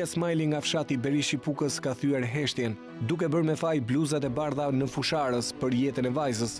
Smiley nga fshati Berishi Pukës ka thyer heshtjen, duke bërë me faj bluzat e bardha në fusharës për jetën e vajzës.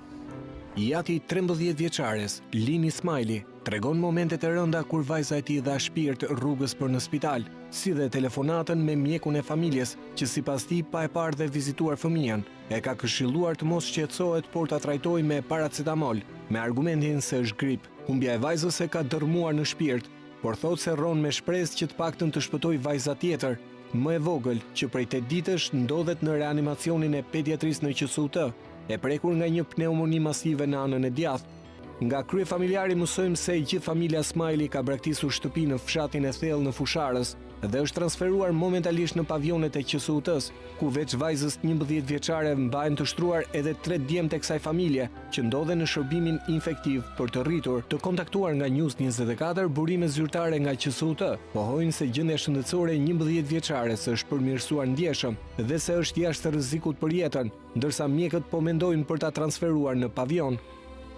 Jati 13 vjeçares, Lini Smiley, tregon momentet e rënda kur vajza e tij dha shpirt rrugës për në spital, si dhe telefonatën me mjekun e familjes, që sipas tij pa e parë dhe vizituar fëmijën, e ka këshilluar të mos shqetësohet por ta trajtojë me paracetamol, me argumentin se është grip. Humbja e vajzës e ka dërmuar në shpirt, por thotë se rron me shpresë që të paktën të shpëtojë vajza tjetër, më e vogël, që prej 8 ditësh ndodhet në reanimacionin e pediatrisë në QSUT, e prekur nga një pneumoni masive në anën e djathtë. Nga kryefamiljari mësojmë se gjithë familja Smiley ka braktisur shtëpi në fshatin e thellë në Fusharës dhe është transferuar momentalisht në pavionet e QSUT-s, ku veç vajzës 11 vjeçare mbahen të shtruar edhe 3 djemtë e kësaj familje, që ndodhen në shërbimin infektiv për të rritur. Të kontaktuar nga News 24, burime zyrtare nga QSUT pohojnë se gjendja shëndetësore e 11 vjeçares është përmirësuar ndjeshëm dhe se është jashtë rrezikut për jetën, ndërsa mjekët po mendojnë për ta transferuar në pavion.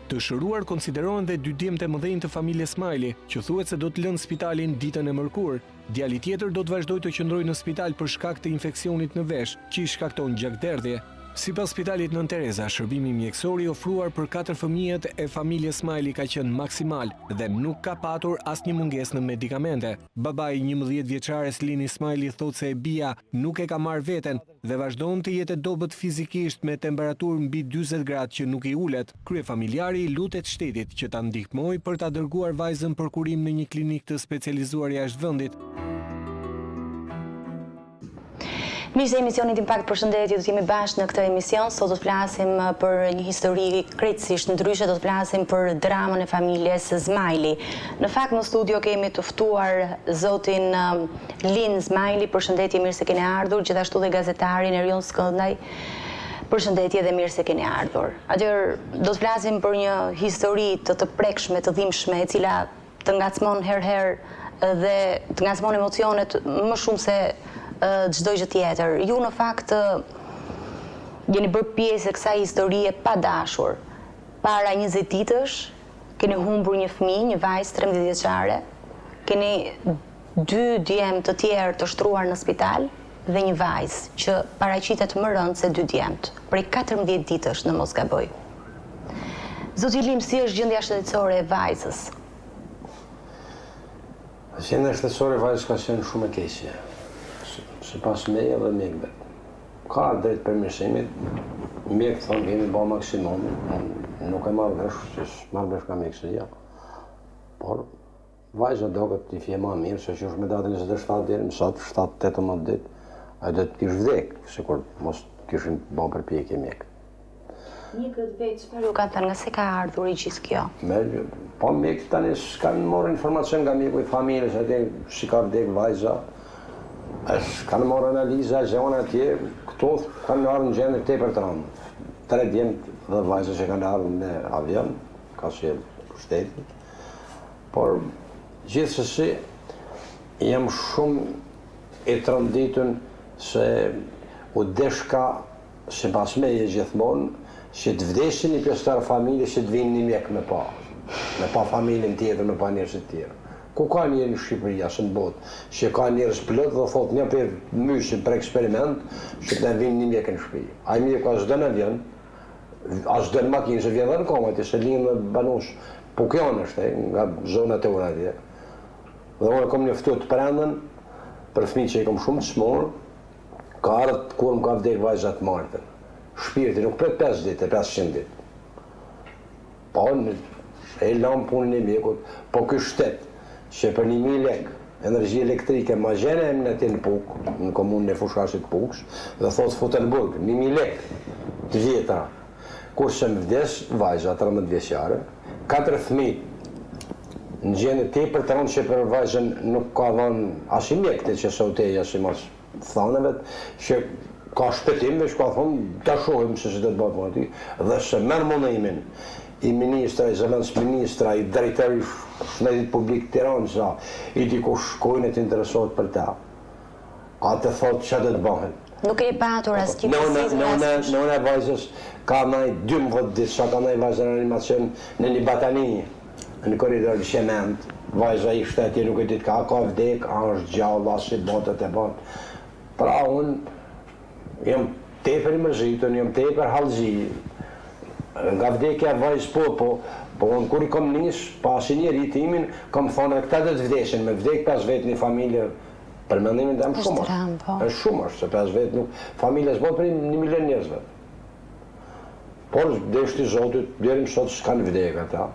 Të shëruar konsiderohen dhe 2 djemtë e mëdhenj të familjes Smiley, që thuhet se do të lënë spitalin ditën e mërkurë. Djali tjetër do të vazhdojë të qëndrojë në spital për shkak të infeksionit në vesh, që i shkakton gjakderdhje. Sipas spitalit Nën Tereza, shërbimi mjekësor i ofruar për 4 fëmijët e familjes Smiley ka qenë maksimal dhe nuk ka patur asnjë mungesë në medikamente. Babai i 11 vjeçares Lini Smiley thotë se e bija nuk e ka marrë veten dhe vazhdon të jetë dobët fizikisht me temperaturë mbi 40 gradë që nuk i ulet. Kryefamiljari lutet shtetit që ta ndihmojë për ta dërguar vajzën për kurim në një klinikë të specializuar jashtë vendit. Mirë se emisionit Impact, përshëndetje, do të jemi bashkë në këtë emision. Sot do të flasim për një histori krejtësisht ndryshe, do të flasim për dramën e familjes Smiley. Në fakt në studio kemi të ftuar zotin Lin Smiley, përshëndetje, mirë se keni ardhur, gjithashtu dhe gazetarin Erion Skëndaj. Përshëndetje dhe mirë se keni ardhur. Atëherë do të flasim për një histori të prekshme, të dhimbshme, e cila të ngacmon herë dhe të ngacmon emocionet më shumë se çdo gjë tjetër. Ju në fakt jeni bërë pjesë e kësaj historie pa dashur. Para 20 ditësh keni humbur një fëmijë, një vajzë 13 vjeçare, keni 2 djemë të tjerë të shtruar në spital dhe një vajzë që paraqitet më rënd se 2 djemtë, prej 14 ditësh në mos gaboj. Zoti Lim, si është gjendja shëndetësore e vajzës? Gjendja shëndetësore e vajzës ka qenë shumë e keqe. Sipas meje dhe mjekëve. Ka drejt përmirësimit, mjekët thonë kemi bërë maksimumin, nuk e marrë vesh, që marrë vesh ka mjekësia. Por, vajza doket t'i fje ma mirë, se që është me datë 27 deri më sot, 7-18 ditë, a do të kish vdek, sikur mos kishin bërë përpjekje mjekët. Mjekët vetë, çfarë ju kanë thënë, nga se ka ardhur i gjithë kjo? Po mjekët tani s'kanë morë informacion nga mjeku i familjes, atë si ka vdek vajza. Kanë marrë analiza, gjona atje, këto kanë ardhur në gjendje tepër të rëndë. 3 djemtë dhe vajza që kanë ardhur me avion, ka sjell shteti. Por gjithsesi jam shumë i tronditur se u deshka sipas meje gjithmonë që të vdesin një pjesëtar familje që të vinë një mjek me pa familjen tjetër, me pa njerëz të tjerë. Ku ka njerë në Shqipëri, asë në botë, që ka njerëz plot dhe thot një për mysin për eksperiment, që të vinë një mjek në shtëpi. Ai mjeku as dën avion, as dën makinë, se vjen dhe në komat, se linë me banush Pukjan është, nga zonat e ura atje. Dhe unë kom njoftuar të prandën për fëmijë që i kom shumë të smur, ka ardhur kur më ka vdek vajza të martën. Shpirti nuk pret 5 ditë, 500 ditë. Po, e lam punën e mjekut, po ky shtet që për 1.000 lek energji elektrike ma gjene e më në Puk, në komunën e Fushasit Puks, dhe thot Futenburg, 1.000 lek të vjetra, kur që më vdes vajza 13 vjeçare, 4 fëmijë në gjendje tepër të rëndë që për vajzën nuk ka dhënë as i mjekte që soteja si mas thanëve, që ka shpetim dhe që ka thonë të shohim se si të bëtë më aty, dhe se merë mëndimin i ministra, i zëvendës ministra, i drejtari Shëndetit Publik Tiranës, i dikush shkojnë e të interesohet për ta. A të thotë që të bëhen. Nuk e patur as që Në e vajzës ka nëj 12 ditë, sa ka nëj vajzë në animacion në një batani, në koridor në Shement, vajza ishte atje nuk e ditë ka vdek, a është gjallë, as si botët e botë. Pra unë jam tepër i mërzitën, jam tepër hallëzi. Nga vdekja vajzë po unë kur i kom nisë, pasi njeri timin, kom thonë këta dhe të vdesin, me vdek 5 vetë një familje, për mendimin dhe më shumë është. Është shumë është, se 5 vetë nuk, familje s'bot për 1 milion njerëzve. Por deshti Zotit, djerim sot s'kanë vdek ata.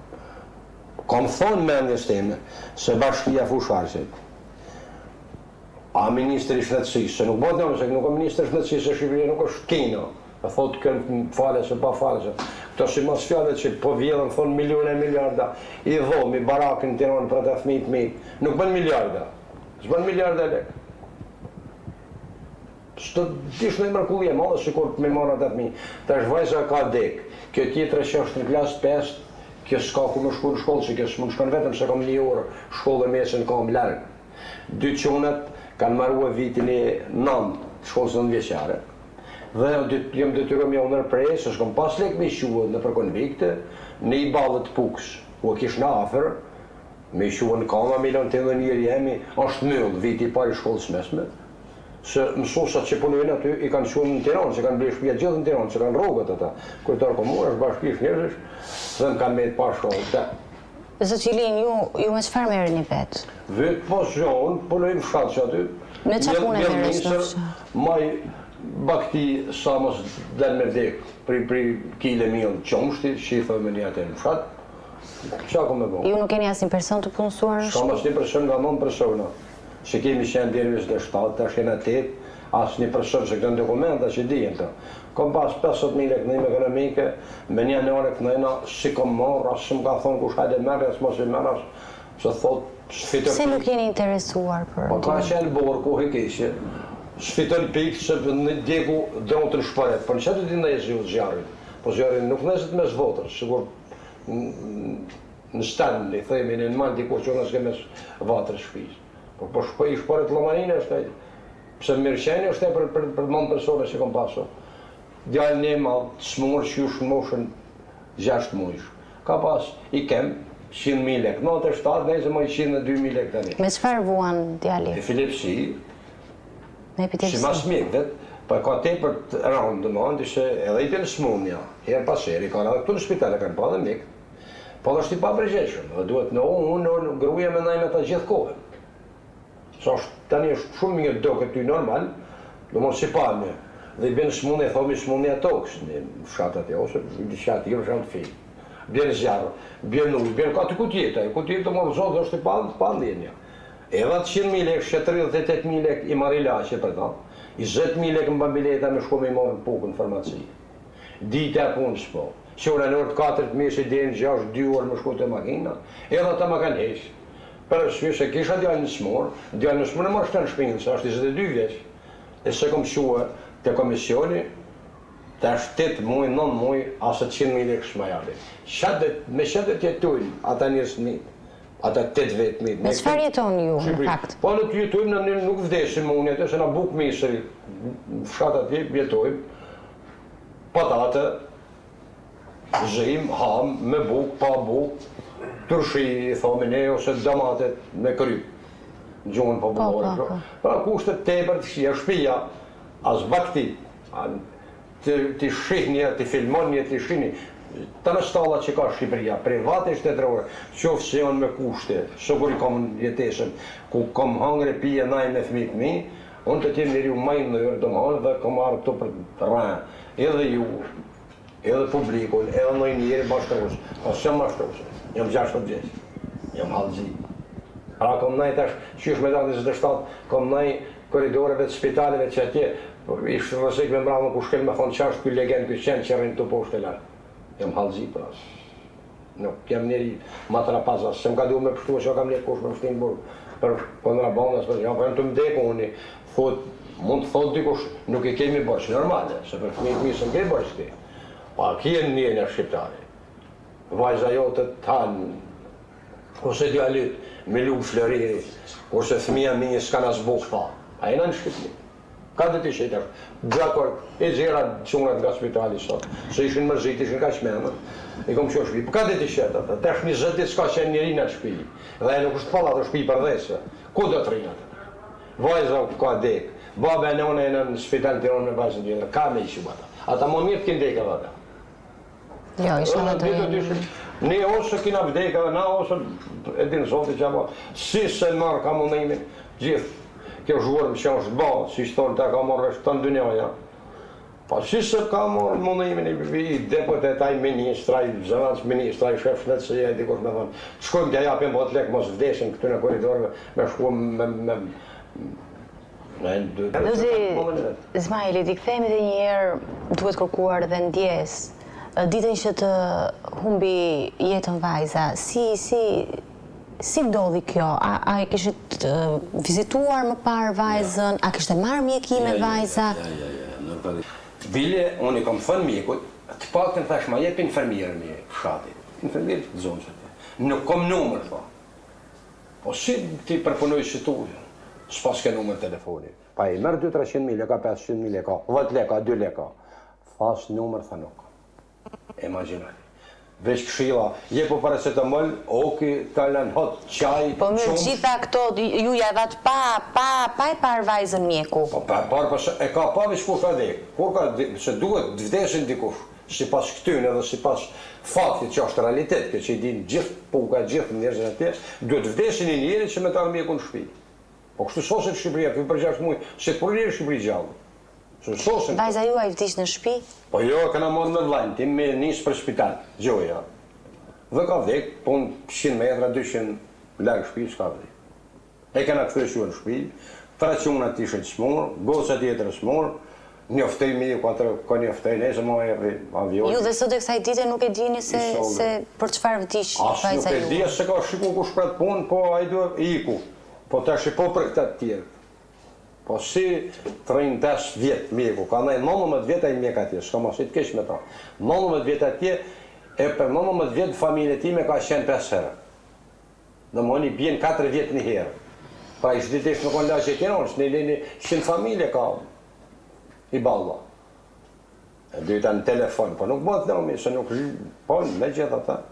Kom thonë mendjes teme, se bashkia fusharësit, a ministri shëndetësisë, se nuk bëtë nëmë, se nuk o ministri shëndetësisë e Shqipëria nuk është kino, e thotë kënë falese, pa falese. Këto si mas fjallet që po vjedhën, thonë milione e miliarda, i dhomi, barakin të Tiranë për të fëmijë të mirë, nuk bën miliarda, s'bën miliarda lekë. Së të dish në mërkulli e madhe, si kur me marrë atë fëmijë, të është vajza ka dek, kjo tjetër që është në klasë 5, kjo s'ka ku më shku në shkollë, që kjo s'mund shkon vetëm se kam 1 orë, shkollë dhe mesën kam largë. 2 qunat kanë marrua vitin e 9, shkollës 9 vjeqare, dhe jem detyruar me unë nërprej, se s'kom pas lek me shuhet në për konvikte, në i balët puks, u e kish në afer, me shuhet në kama, milion të edhe njëri jemi, është mëllë, viti i pari shkollës mesme, se mësosat që punojnë aty i kanë shuhet në Tiranë, që kanë blej shpia gjithë në Tiranë, që kanë rogët ata, kërëtarë komurë, është bashkish njerëzish, dhe më kanë me të pa shkollë. Zot Qilin, ju me qëfar merë një vetë? Vetë po zonë, punojnë fshatë që aty. Me qa punë e merë në fshatë? Maj bakti sa mos del me vdek, pri kile milë qomshti, shifë me një atë në fshatë. Qa ku me bo? Ju nuk keni asnjë person të punësuar në shkollë? Shka mas një person nga 9 persona. Që kemi qenë deri 27, tash jena 8, asë një person që këtën dokumenta që dijen të. Kom pas 50.000 lek nëjmë ekonomike, me një nëre kënëjna, si kom marrë, asë që më ka thonë kush hajde merë, asë mos i merë, asë thot, shfitër... Se nuk jeni interesuar për... Po ka qenë borë, ku he keshje, shfitër pikë që në djeku dronë të në shparet, për në që të ti nëjëzë ju zjarin, po zjarin nuk nëzët mes votër, sigur në Stanley, thejmi në man dikur që nësë ke mes vatër shpijës. Po i shparet Lomarinë është e, pëse mirëqenje është e për mënë persone që kom pasu. Djallë një malë, smurë që ju shmoshën 6 mujsh. Ka pas, i kem 100.000 lek, 97, nejse më i 102.000 lek të një. Me qëfar vuan djalli? Epilepsi, Me epilepsi? si mas mjekët, pa ka te për të randë në mandi se edhe i të në smunja, herë pas herë, i ka radhë këtu në spitale, kanë pa dhe mjekët. Po dhe është i pa përgjeshëm, dhe duhet në unë gruja me najme ta gjithë kohën. Sa tani është shumë mirë do këtë ty normal, do mos si pa me. Dhe i bjenë smunja, thomi smunja tokës, në fshatë atje, ose i diqka tjirë, shanë të filë. Bjenë zjarë, bjenë ujë, bjenë ka të kutjetaj, kutjetë të më vëzot dhe është i pa ndjenja. Edhe 100.000 lek, 38.000 lek i marri laqe për ta, 20.000 lek më bambileta me shko me i marrë pukën në farmaci. Dite e punës po, që ura në orët 4 mesi dhe në 6-2 orë më shko të makina, edhe ata më kanë heshë. Për është se kisha djallë në smorë e marrë shtë në shpinë, se është 22 vjeqë, e se kom shua të komisioni, të është 8 muaj, 9 muaj, asë 100.000 lek shma jabi. Me shadet jetujnë, ata njërës një, ata 8 vetë një. Me qëfar jetoni ju, në fakt? Po në të jetojmë, në nuk vdesim unë jetë, se në bukë misëri, fshatë ati, jetojmë, patate, zhim, ham, me bukë, pa bukë, turshi, i thomi ne, ose damatet me kryp, në gjuhën popullore. Pra kushtet tepër të shia, shpia, as bakti, të shihni, të filmoni, të shihni, të në stalla që ka Shqipëria, private shtetërore, qofë se janë me kushte, sëgur i kam jetesën, ku kam hangre pije naj me fëmijët mi, unë të tjemë njëri u majnë në jërë të mahë dhe kam arë këto për rënë, edhe ju, edhe publikun, edhe në njëri bashkërës, asë jam bashkërës. Jam 60 vjeç, jam hallëzi. Pra kom nëjë tash, qysh me datë 27, kom nëjë koridoreve të spitaleve që atje, ishtë rësik me mbrama ku shkel me thonë qashtë këj legend këj qenë që rrinë të poshtë e larë. Jam hallëzi pra. Nuk jam njeri matrapazas, se më ka du me pështu që kam njeri kush me pështin burë. Për kontrabandas, për jam të mdeku unë, mund të thotë dikush, nuk i kemi bërshë normale, se për fëmijët mi së më kemi bërshë ti. Pa kje një një shqiptari. Vajza jo të tanë, ose djallit me lukë flëriri, ose fëmija minjë s'ka në zbukë pa. A jena në Shqipëni. Ka dhe t'i shetë është. Gjakor, e gjera qunat nga spitali sot. Se ishin mërzit, ishin ka shmenë. I kom qo shpi. Ka dhe t'i shetë atë. Tesh 20 ditë s'ka qenë njëri në shpi. Dhe e nuk është pala të shpi për dhese. Ku do të rinë atë? Vajza ka dek. Baba e nëne e në spital të ronë me vajzën tjetër. Ka me ishi bata. Ata më mirë t'kin dek e vada. Jo, isha në të ne ose kina vdeka, na ose e dinë zoti që apo si se marr ka mundimin gjithë kjo zhuar më që është ballë, si thonë ta ka marrë shton dynjaja. Po si se ka marrë mundimin i deputetaj ministra, i zëvendës ministra, i shef shëndetësie, dikush me thonë, shkojmë t'ja japim 10 lekë mos vdesin këtu në koridorëve, me shkuam Zotë Ismaili, t'i kthehemi edhe një herë, duhet kërkuar dhe ndjes. Ditën që të humbi jetën vajza, si ndodhi kjo? A e kishit vizituar më parë vajzën? A kishte marrë mjekime vajza? Bile, unë i kom thënë mjekut, të paktën thash ma jep infermierën i fshatit. Infermierët të zonë që të. Nuk kom numër, tha. Po si ti përpunoj që tu, s'pas ke numër telefoni. Pa i mërë 200-300 leka, 500 leka, 10 leka, 2 leka. Thas numër, tha nuk. Imaginani. Veç këshilla, je po paracetamol, oki, talan, hot, qaj, po mirë, gjitha këto, ju ja dhat pa e parë vajzën mjeku. Po pa parë, po e ka pa veç kur ka dhek. Kur ka dhek, se duhet vdesin dikush, si pas këtyne dhe si pas faktit që është realitet, që i din gjithë puka, gjithë njerëzën e tjerë, duhet vdesin i njeri që me ta mjeku në shpi. Po kështu sosit Shqipëria, këtu për 6 muaj, se të përrirë Shqipëri gjallë. Vajza juaj vdiq në shtëpi? Po jo, këna morë me vlajnë, tim me njësë për shpital, gjoja. Dhe ka vdek, pun 100 metra, 200 largë shpi, s'ka vdek. E këna këthe shua në shpi, 3 qunat ishe të smurë, goca tjetër smurë, njoftej mi, ka njoftej, nese ma e avion. Ju dhe sot e kësaj dite nuk e dini se për çfarë vdiq vajza juaj? As nuk e di, se ka shiku ku shpret punë, po a i duhet i iku. Po të shipo për këta tjerë. Po si 35 vjetë mjeku, ka nëjë 19 vjetë a i mjek atje, s'ka ma si të kesh me ta. 19 vjetë atje, e për 19 vjetë familje time ka qenë 5 herë. Dhe më një bjenë 4 vjetë një herë. Pra i shditesh në konë laqe tjena, është një 100 familje ka i balla. E dyta në telefon, po nuk bëtë në omi, se nuk po me gjitha ta.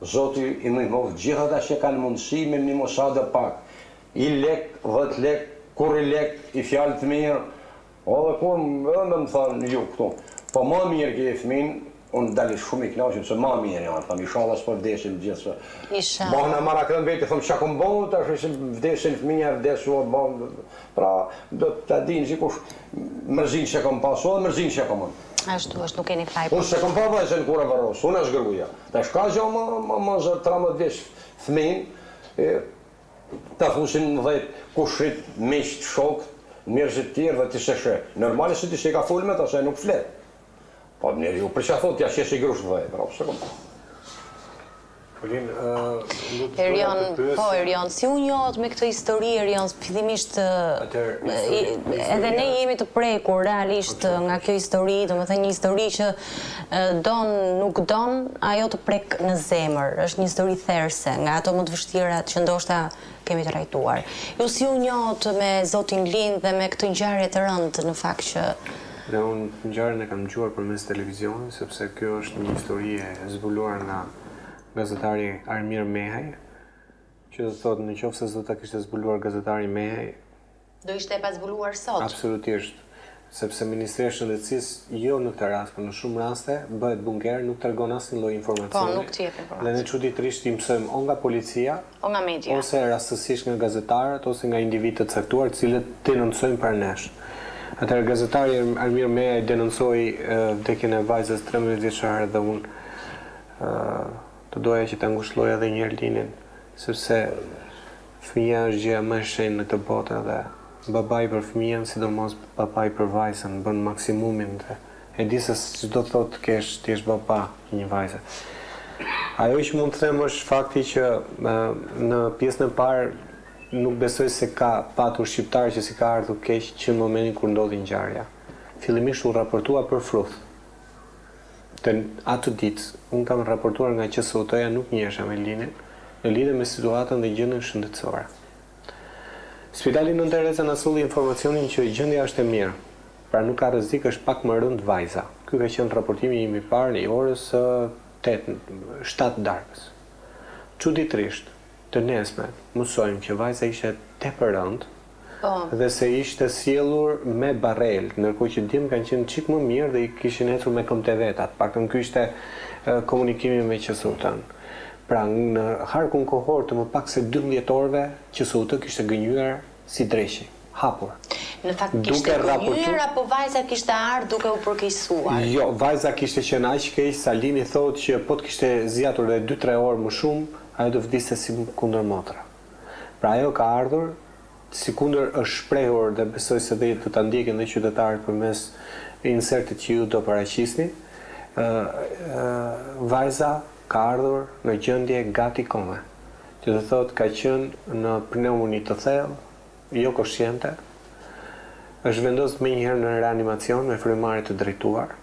Zoti i mëjmovë gjitha ta që kanë mundësi me një mosadë pak. I lek, 10 lek, kur i lek, i fjallë të mirë, o dhe kur edhe me më thanë ju këtu, po ma mirë ke i fëmin, unë dali shumë i knaqim, se ma mirë janë, thamë, i shala s'po vdesim gjithë, se bahna mara këtë veti, thëmë, qa kom bëhu, ta shë vdesin fëminja, vdesu, pra, do të dinë, si kush, mërzin që kom pasu, dhe mërzin që kom unë. Ashtu është, nuk e një faj. Unë se kom pa vajzën kura vërros, unë është gërguja, ta shka gjo ma 13 vjeç fëmin, ta fusin më dhejt kushrit, meqt, shokët, njerëzit tjerë dhe t'i se shë. Normali se t'i se ka full me ta, se nuk flet. Po njerë ju, për që a thot, t'ja shes i grush dhejt, pra, se kom. Erion, si u njohët me këtë histori, Erion, fillimisht edhe ne jemi të prekur realisht nga kjo histori, do më thënë një histori që don, nuk don, ajo të prek në zemër, është një histori therse, nga ato më të vështirat që ndoshta kemi të rajtuar. Ju si u njohët me Zotin Lind dhe me këtë ngjarje të rëndë në fakt që... Dhe unë ngjarjen e kam dëgjuar përmes televizionit, sepse kjo është një histori e zbuluar nga gazetari Armir Mehaj, që do thotë në qoftë se do ta kishte zbuluar gazetari Mehaj, do ishte e pa zbuluar sot. Absolutisht, sepse Ministria e Shëndetësisë jo në këtë rast, por në shumë raste bëhet bunker, nuk tregon asnjë lloj informacioni. Po, nuk të jep informacion. Dhe ne çuditërisht i mësojmë o nga policia, o nga media, ose rastësisht nga gazetarët ose nga individët të caktuar, të cilët denoncojnë për nesh. Atëherë gazetari Armir Mehaj denoncoi vdekjen e vajzës 13 vjeçare dhe unë të doja që të ngushëlloj edhe një herë Linin, sepse fëmia është gjëja më e shenjtë në këtë botë dhe babai për fëmijën, sidomos babai për vajzën, bën maksimumin dhe e di se çdo të thotë kesh ti je baba i një vajze. Ajo që mund të them është fakti që në pjesën e parë nuk besoj se ka patur shqiptar që si ka ardhur keq që në momentin kur ndodhi ngjarja. Fillimisht u raportua për fruth. Atë ditë, unë kam raportuar nga QSOT-ja, nuk njehesha me Linin, në lidhje me situatën dhe gjendjen shëndetësore. Spitali Nën Tereza na solli informacionin që gjendja është e mirë. Pra nuk ka rrezik, është pak më rënd vajza. Ky ka qenë raportimi im I parë në orës 7 darkës. Çuditërisht, të nesme mësojmë që vajza ishte tepër rënd dhe se ishte sjellur me barrel, ndërkohë që djem kanë qenë çik më mirë dhe I kishin ecur me këmbë të veta. Paktën ky ishte komunikimi me QSU-tën. Pra në harkun kohor të më pak se 12 orëve QSU-të kishte gënjur si dreshi, hapur. Në fakt kishte gënjur apo vajza kishte ardhur duke u përkeqësuar? Jo, vajza kishte qenë aq keq sa Lini thotë që po të kishte zgjatur edhe 2-3 orë më shumë, ajo do vdiste si kundër motra. Pra ajo ka ardhur si kundër është shprehur dhe besoj se do ta ndjekin dhe qytetarët përmes insertit që ju do paraqisni. Vajza ka ardhur në gjendje gati kome, që do thotë ka qenë në pneumoni të thellë, jo koshiente, është vendosur më njëherë në reanimacion me frymëmarrje të drejtuar.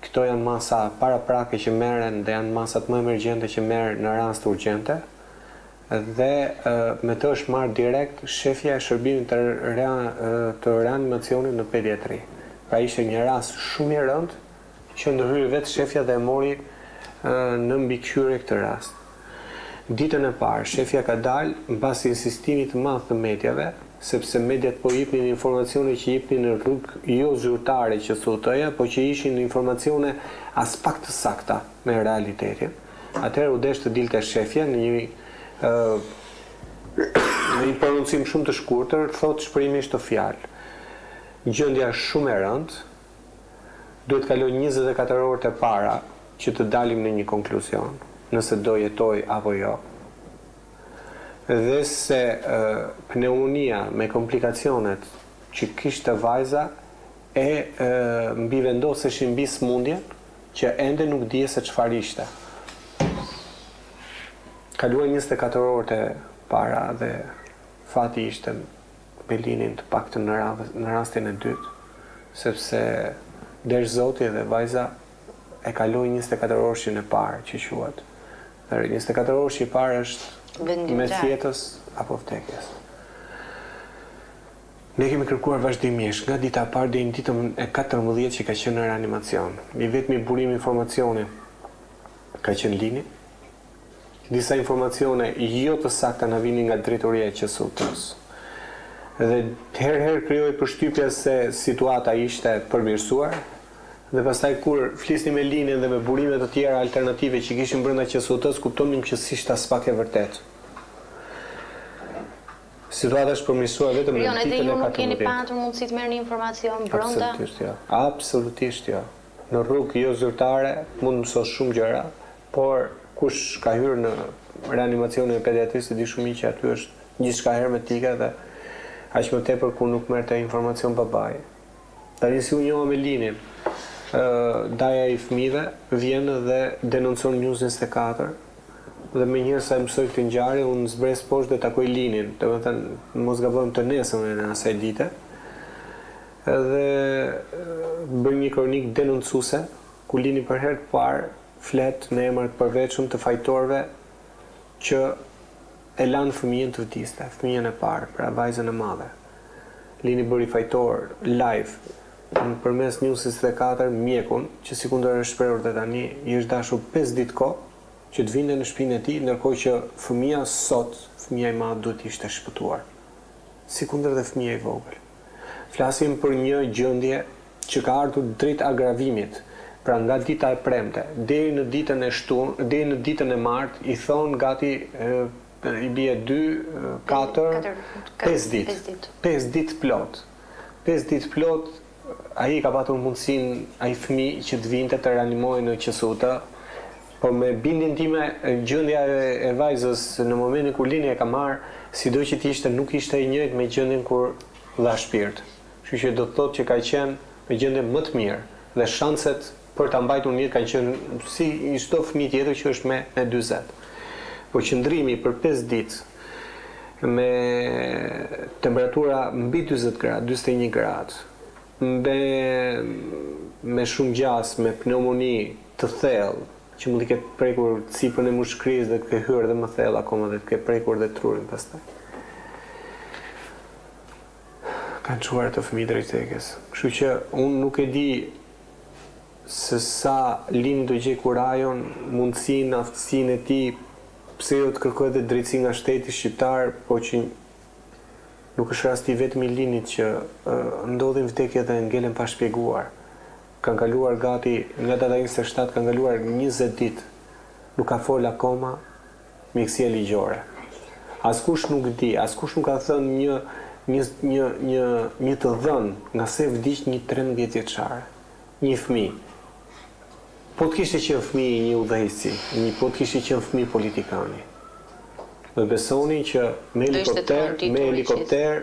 Këto janë masa paraprake që merren dhe janë masat më emergjente që merren në rast urgjente. Dhe me të është marrë direkt shefja e shërbimit të reanimacionit në pediatri. Pra ishte një rast shumë I rënd që ndërhyri vetë shefja dhe e mori në mbikëqyrje këtë rast. Ditën e parë, shefja ka dalë mbasi insistimit të madh të mediave, sepse mediat po jepnin informacione që jepnin në rrugë jo zyrtare që thotoja, po që ishin informacione as pak të sakta me realitetin. Atëherë u desh të dilte shefja në një prononcim shumë të shkurtër, thotë shpërimisht të fjalë. Gjendja është shumë e rëndë, duhet kaloj 24 orët e para që të dalim në një konkluzion, nëse do jetoj apo jo. Dhe se pneumonia me komplikacionet që kishte vajza mbi vendoseshin mbi smundjen që ende nuk dije se çfarë ishte. Kaluan 24 orët e para dhe fati ishte me Linin të paktën në rastin e dytë, sepse desh Zoti dhe vajza e kaloi 24 orëshin e parë që quhet. Dhe 24 orësh I parë është mes jetës apo vdekjes. Ne kemi kërkuar vazhdimisht nga dita e parë deri në ditën e 14 që ka qenë në reanimacion. I vetmi burim informacioni ka qenë Lini. Disa informacione jo të sakta na vinin nga drejtoria e QSU-s. Dhe herë krijoi përshtypje se situata ishte përmirësuar. Dhe pastaj kur flisnim me Linin dhe me burime të tjera alternative që kishin brenda QSU-s, kuptonim që s'ishte as pak e vërtetë. Situata është përmirësuar vetëm në ditën e 14. Edhe ju nuk keni patur mundësi të merrni informacion brenda? Absolutisht jo. Absolutisht jo. Në rrugë jo zyrtare mund të mësosh shumë gjëra, por kush ka hyrë në reanimacionin e pediatrisë di shumë që aty është gjithçka hermetike dhe aq më tepër kur nuk merrte informacion babai. Tani si u njoha me Linin, daja I fëmijëve vjen dhe denoncon News 24 dhe me njërë sa mësoj këtë ngjarje, unë zbres poshtë dhe takoj Linin, dhe më thënë, mos gabojmë të nesën në asaj dite, dhe bëjmë një kronik denoncuese, ku Lini për herë të parë flet në emër të përveçëm të fajtorëve që e lanë fëmijën të vdiste, fëmijën e parë, pra vajzën e madhe. Lini bëri fajtor live përmes News 24 mjekun, që sikundër është shprehur dhe tani, I është dashur 5 ditë kohë që të vinte në shtëpinë e tij, ndërkohë që fëmia sot, fëmia I madh duhet ishte shpëtuar. Sikundër dhe fëmia I vogël. Flasim për një gjendje që ka ardhur drejt agravimit. Pra nga dita e premte deri në ditën e shtunë, deri në ditën e martë, I thon gati I bie 2, 4, 5 ditë. 5 ditë plot. 5 ditë plot, ai ka patur mundësinë, ai fëmijë që të vinte të reanimohej në QSU-të, por me bindjen time gjendja e vajzës në momentin kur Lini e ka marrë, sido që ishte nuk ishte I njëjtë me gjendjen kur dha shpirt. Kështu që do të thotë që ka qenë me gjendje më të mirë dhe shanset për ta mbajtur mirë kanë qenë si çdo fëmijë tjetër që është me 40. Po qëndrimi për 5 ditë me temperatura mbi 40 gradë, 41 gradë, me shumë gjas, me pneumoni të thellë, që mund të ketë prekur cipën e mushkërisë dhe të ketë hyrë dhe më thellë akoma dhe të ketë prekur dhe trurin pastaj. Kanë çuar të fëmijë drejt vdekjes. Kështu që unë nuk e di se sa lini do gjej kurajon, mundësinë, aftësinë e tij, pse jo të kërkohet dhe drejtësi nga shteti shqiptar, po që nuk është rasti vetëm i linit që ndodhin vdekje dhe ngelen pa shpjeguar. Kanë kaluar gati, nga data 27 kanë kaluar 20 ditë, nuk ka fol akoma mjekësia ligjore. Askush nuk di, askush nuk ka thënë një të dhënë nga se vdiq një 13 vjeçare, një fëmijë. Po të kishte qenë fëmijë një udhëheqësi, po të kishte qenë fëmijë politikani. Më besoni që me helikopter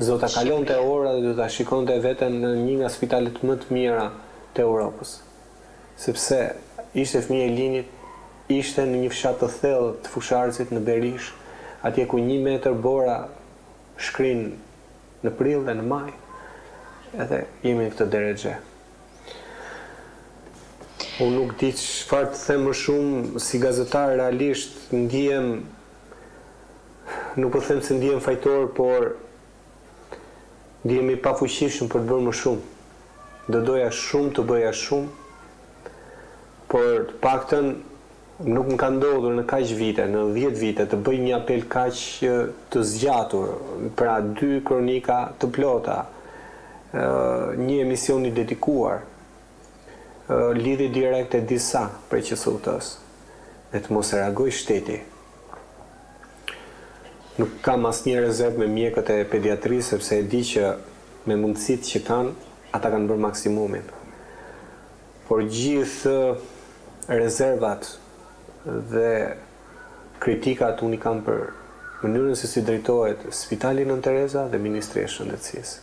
do ta kalonte ora dhe do ta shikonte veten në një nga spitalet më të mira të Europës. Sepse ishte fëmijë e linit, ishte në një fshat të thellë të Fusharësit në Berish, atje ku 1 metër bora shkrin në prill dhe në maj, edhe jemi në këtë drejtë. Unë nuk di çfarë të them më shumë, si gazetar realisht ndihem, nuk po them se ndihem fajtor, por ndihem i pafuqishëm për të bërë më shumë. Do doja shumë të bëja shumë, por të paktën nuk më ka ndodhur në kaq vite, në 10 vite, të bëj një apel kaq të zgjatur, pra 2 kronika të plota, një emision i dedikuar, lidhje direkte disa prej QSUT-s, dhe të mos e reagoj shteti. Nuk kam asnjë rezervë me mjekët e pediatrisë, sepse e di që me mundësitë që kanë, ata kanë bërë maksimumin. Por gjithë rezervat dhe kritikat unë i kam për mënyrën se si drejtohet Spitali Nën Tereza dhe Ministria e Shëndetësisë.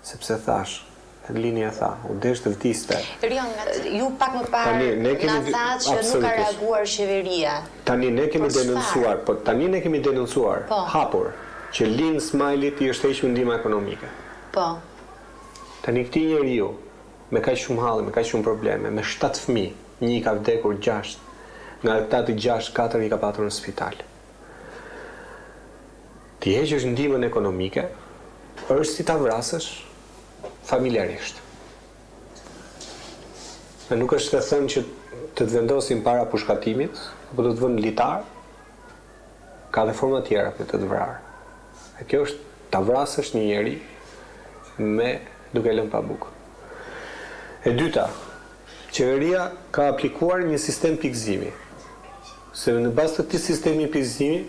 Sepse thash, Lini e tha, u desh të vdiste. Rion, ju pak më parë na thatë që nuk ka reaguar qeveria. Tani ne kemi denoncuar, hapur, që Lin Smajlit i është hequr ndihma ekonomike. Po. Tani këtij njeriu, me kaq shumë halli, me kaq shumë probleme, me 7 fëmijë, 1 ka vdekur, 6, nga këta të 6, 4 i ka patur në spital. Ti heqësh ndihmën ekonomike, është si ta vrasësh familjarisht. Dhe nuk është të thënë që të të vendosin para pushkatimit, apo të të vënë litar, ka dhe forma tjera për të të vrarë. E kjo është ta vrasësh një njeri me duke lënë pa bukë. E dyta, qeveria ka aplikuar një sistem pikëzimi. Se në bazë të këtij sistemi pikëzimi,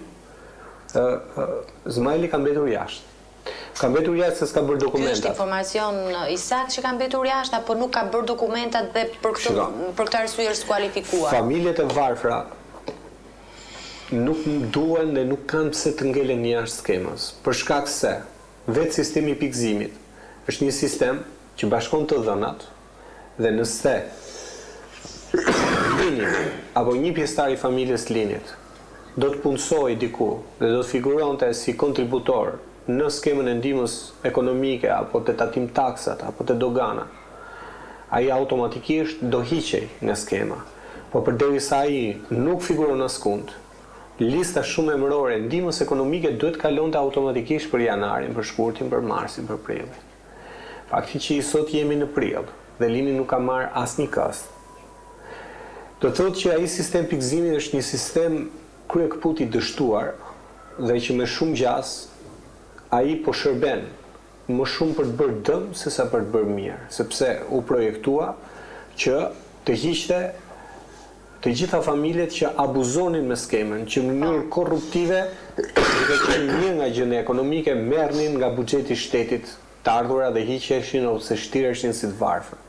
Zmajli ka mbetur jashtë. Ka mbetur jashtë se s'ka bërë dokumentat. Ky është informacion i saktë që ka mbetur jashtë, apo nuk ka bërë dokumentat dhe për këtë arsye është skualifikuar? Familjet e varfra nuk duan dhe nuk kanë pse të ngelen jashtë skemës, për shkak se vetë sistemi i pikëzimit është një sistem që bashkon të dhënat dhe nëse linit apo një pjesëtar i familjes linit do të punësoj diku dhe do të figuronte si kontributor në skemën e ndihmës ekonomike apo të tatim taksat apo të dogana, ai automatikisht do hiqej nga skema. Po përderisa ai nuk figuron askund, lista shumë emërore e ndihmës ekonomike duhet kalonte automatikisht për janarin, për shkurtin, për marsin, për prillin. Fakti që sot jemi në prill dhe Lini nuk ka marrë asnjë kost. Do të thotë që ai sistem pikëzimi është një sistem kryekputi dështuar dhe që me shumë gjas ai po shërben më shumë për të bërë dëm se sa për të bërë mirë, sepse u projektua që të hiqte të gjitha familjet që abuzonin me skemën, që në mënyrë korruptive, duke qenë një nga gjëne ekonomike, merrnin nga buxheti i shtetit të ardhura dhe hiqeshin ose shtireshin si të varfër.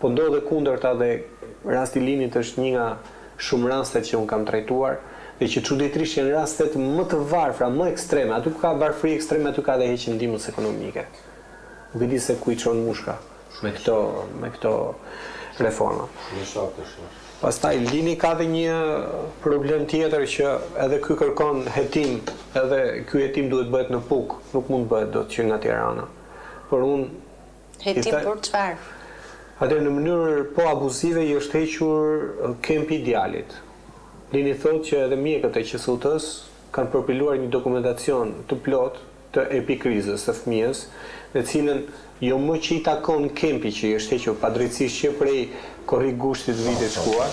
Po ndodhe kundërta dhe rasti Linit është një nga shumë rastet që unë kam trajtuar, dhe që çuditërisht janë rastet më të varfra, më ekstreme, aty ku ka varfëri ekstreme, aty ka dhe heqje ndihmës ekonomike. Nuk e di se ku i çon mushka me këto reforma. Pastaj Lini ka dhe një problem tjetër që edhe ky kërkon hetim, edhe ky hetim duhet bëhet në Puk, nuk mund bëhet dot që nga Tirana. Por unë hetim për çfarë? Atë në mënyrë po abuzive i është hequr kempi i djalit. Lini thotë që edhe mjekët e QSUT-s kanë përpiluar një dokumentacion të plot të epikrizës të fëmijës, në cilën jo më që i takon kempi që i është hequr padrejtisht që prej korrigushtit vitit shkuar,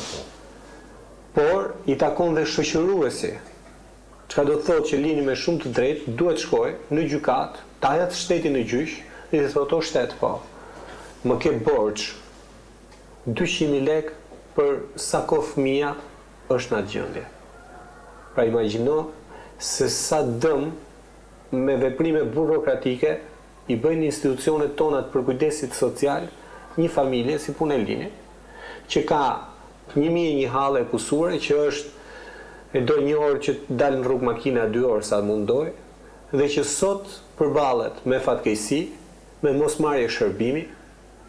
por i takon dhe shoqëruesi. Çka do të thotë që lini me shumë të drejtë duhet shkojë në gjykat, ta jap shtetin në gjyq dhe i thotë o shtet po. Më ke borxh 200.000 lekë për sa kohë fëmia është në atë gjendje. Pra imagjino se sa dëm me veprime burokratike i bëjnë institucionet tona të përkujdesit social një familje si punë e Lini, që ka 1001 hallë e kusure, që është e do 1 orë që dalë në rrugë makina 2 orë sa mundoj, dhe që sot përballet me fatkeqësi, me mosmarrje shërbimi,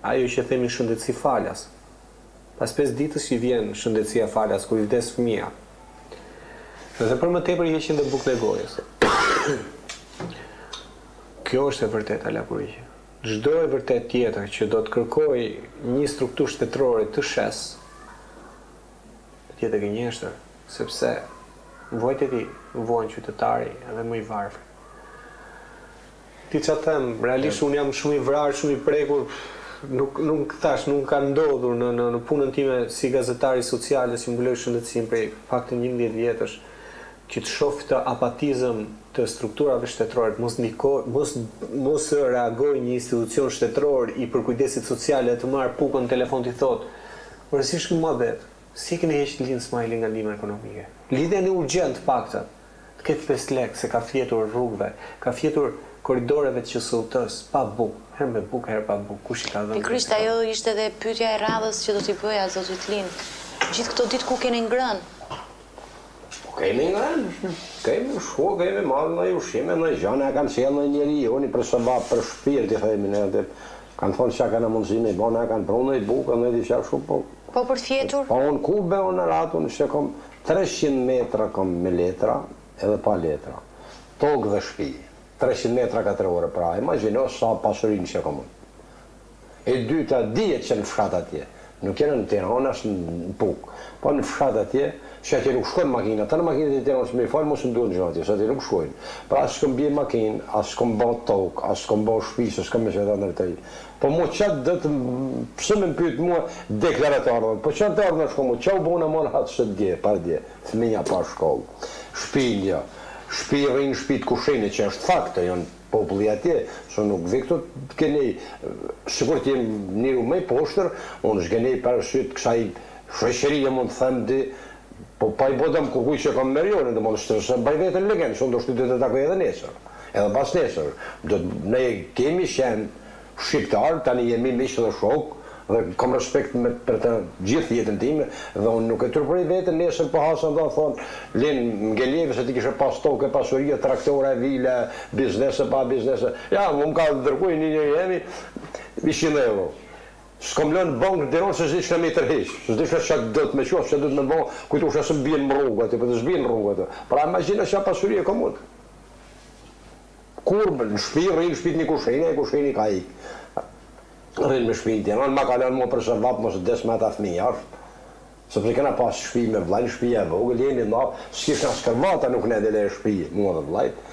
ajo që themi shëndetësi falas. Pas 5 ditës që vjen shëndetësia falas kur i vdes fëmia. Dhe për më tepër i heqin dhe bukën e gojës. Kjo është e vërtet Alapuriqi. Çdo e vërtet tjetër që do të kërkoj një strukturë shtetërore të shes, tjetër gënjeshtër, sepse vojtet i vojnë qytetari edhe më i varfër. Ti që them, realisht unë jam shumë i vrarë, shumë i prekur, nuk ka ndodhur në punën time si gazetari sociale, si mbuloj shëndetësinë prej faktën 11 vjetësh, që të shoh të apatizëm të strukturave shtetërore, mos reagoj një institucion shtetëror i përkujdesit sociale të marrë pukën në telefon të thotë, rësishtë më bet, si keni heqë Lini Ismaili nga ndihma ekonomike? Lidhjen e urgjent paktën, të ketë 5 lekë se ka fjetur rrugëve, ka fjetur korridoreve të QSUT-s, pa bukë, herë me bukë, herë pa bukë, kush i ka dhënë? Pikërisht ajo ishte edhe pyetja e radhës që do t'i bëja zotit Lin. Gjithë këto ditë ku keni ngrënë? Kemi ngrënë, kemi shku, kemi marrë në ushqime, në gjana, kanë sjellë në njeri joni për sabab, për shpirt, i themi ne, kanë thonë që kanë mundësi me bona, kanë prunë i bukë, në diqa shumë, po. Po për të fjetur? Po unë kube, unë ratë, unë që kom 300 metra kom me letra, edhe pa letra. Tokë dhe shpi, 300 metra 4 ore, pra, imagjino sa pasurin që kom unë. E dyta, dijet që në fshat atje, nuk jenë në Tiranë, as në Pukë, po në fshat atje, që atje nuk shkojnë makina, të në makinët e Tiranës me i falë, mos në duhet në gjatje, se atje nuk shkojnë. Pra as s'kom bje makinë, as s'kom ba tokë, as s'kom ba shpi, se s'kom me që të ndërtej. Po mu qatë dhe të, pëse me më pytë mua deklaratarëve, po qatë të ardhë në shkollë, qa u bona marë hatë së dje, par dje, fëmija pa shkollë, shpinja, shpi rrinë shpit kusheni, që është faktë, janë populli atje, që nuk vikto të kenej, sikur t'jem njëru me i poshtër, unë shgenej përësyt kësaj shreqërije mund të them di, po pa i bodëm kukuj që kam merionin, dhe mund të se baj vetën legendë, që unë do shtytet të takoj edhe nesër, edhe pas nesër. Ne kemi shenë shqiptarë, tani jemi miqë dhe shokë, dhe kam respekt për të gjithë jetën time, dhe unë nuk e turpërej vetën, nesër po hasën dhe thonë, linë ngelljeve se ti kishe pas toke, pasurie, traktore, vile, biznese, pa biznese. Ja, më ka dërkuj një jemi, 100 euro. S'kom lënë bankë në Tiranë se s'dishtë me i tërheqë, s'dishtë që do të me qofë, që do të me bankë, kujtu që se m'bjen më rrugë atë, për të s'bjen rrugë atë. Pra imagina që pasurie e komut. Kur në shpi, rrinë shpit një kusheni, e kusheni ka i. Rrinë me shpi në Tiranë, ma ka lënë mua për sërvap, mos të des me ata fëmija është. Sepse kena pas shpi me vlajnë, shpija e vogël, jeni na, s'kish nga skërvata nuk ne dele e shpi, mua dhe vlajt.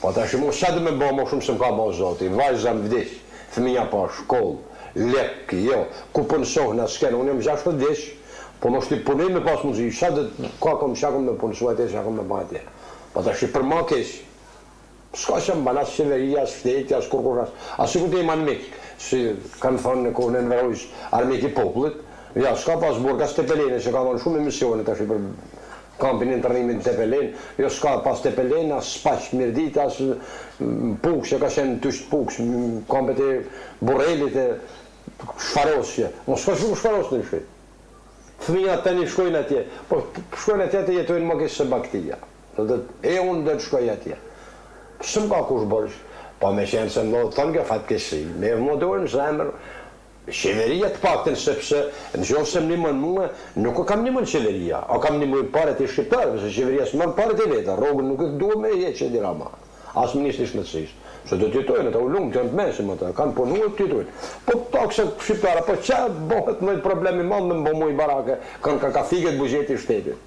Po ta shimu, që dhe me bo më shumë se më ka bo zoti, vajza më vdish, fëmija pa shkollë. Lek, jo, ku punësohë në skenë, unë jam 60 vjeç, po mos t'i punej me pas mundësi, ka kom me punësu atje, që kom me ba atje. Po ta shi për ma kesh, s'ka që më banas qeveria, shteti, as kur as si ku t'jema armik, si kanë thonë në kohën e Nëverojsh, armik i popullit, ja, s'ka pas burg, as Tepelene, që ka thonë shumë emisione ta shi për kampin e internimit në Tepelen, jo s'ka pas Tepelen, as Spaq, Mirdit, as Pukë, që ka shenë tysht Pukë, kampet e Burrelit e Shfarosje, mos s'ka shumë Shfaros në shqit. Fëmija të një shkojnë atje, po shkojnë atje të jetojnë më kështë se baktia. E unë dhe të shkoj atje. Së më ka kush bërsh, po me qenë se më thonë kjo fatkesi, me më dorë në zemër, qeveria të pakten sepse në gjohë se më nimën mua, nuk kam nimën qeveria, o kam nimën paret e shqiptarëve, se qeveria së mërë paret e veta, rogën nuk e duhe me je që dira ma, asë ministri shëndetësisë. Se do t'jetojnë, ata u lungë, t'janë të mesim ata, kanë punu e t'jetojnë. Po takse shqiptara, po që bëhet mëjtë problemi madhë me më i barake, kanë ka figet bugjeti shtetit.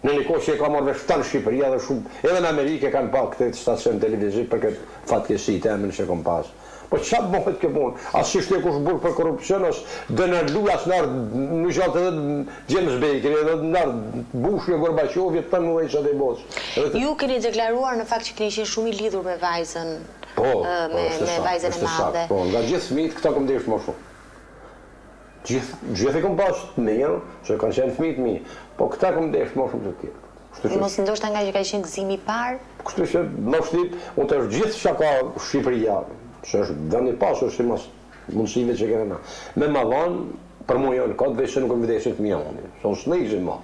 Në një kohë që e ka marrë vesh tanë Shqipëria dhe shumë, edhe në Amerikë kanë pa këtë stacion televiziv për këtë fatkeqësi të emrin që kom pas. Po çfarë bëhet kjo punë? As si kush burr për korrupsion, as dënë luas në gjatë edhe James Baker, edhe në Bushi e Gorbaçovi të më vëçat e bosh. Ju keni deklaruar në fakt që keni qenë shumë i lidhur me vajzën. Me vajzën e madhe. Po, nga gjithë fëmijët këta kom ndesh më shumë. Gjithë e kom pas të mirë, që kanë qenë fëmijë të mi, po këta kom ndesh më shumë të tjerë. Mos ndoshta nga që ka qenë gëzimi i parë? Kështu që më shtip, unë të është gjithë që ka Shqipëria, që është vendi pasur si mas mundësive që kena na. Me ma dhanë, për mu janë ka të veç që nuk e vdesin të mija unë, që unë s'nejzin ma.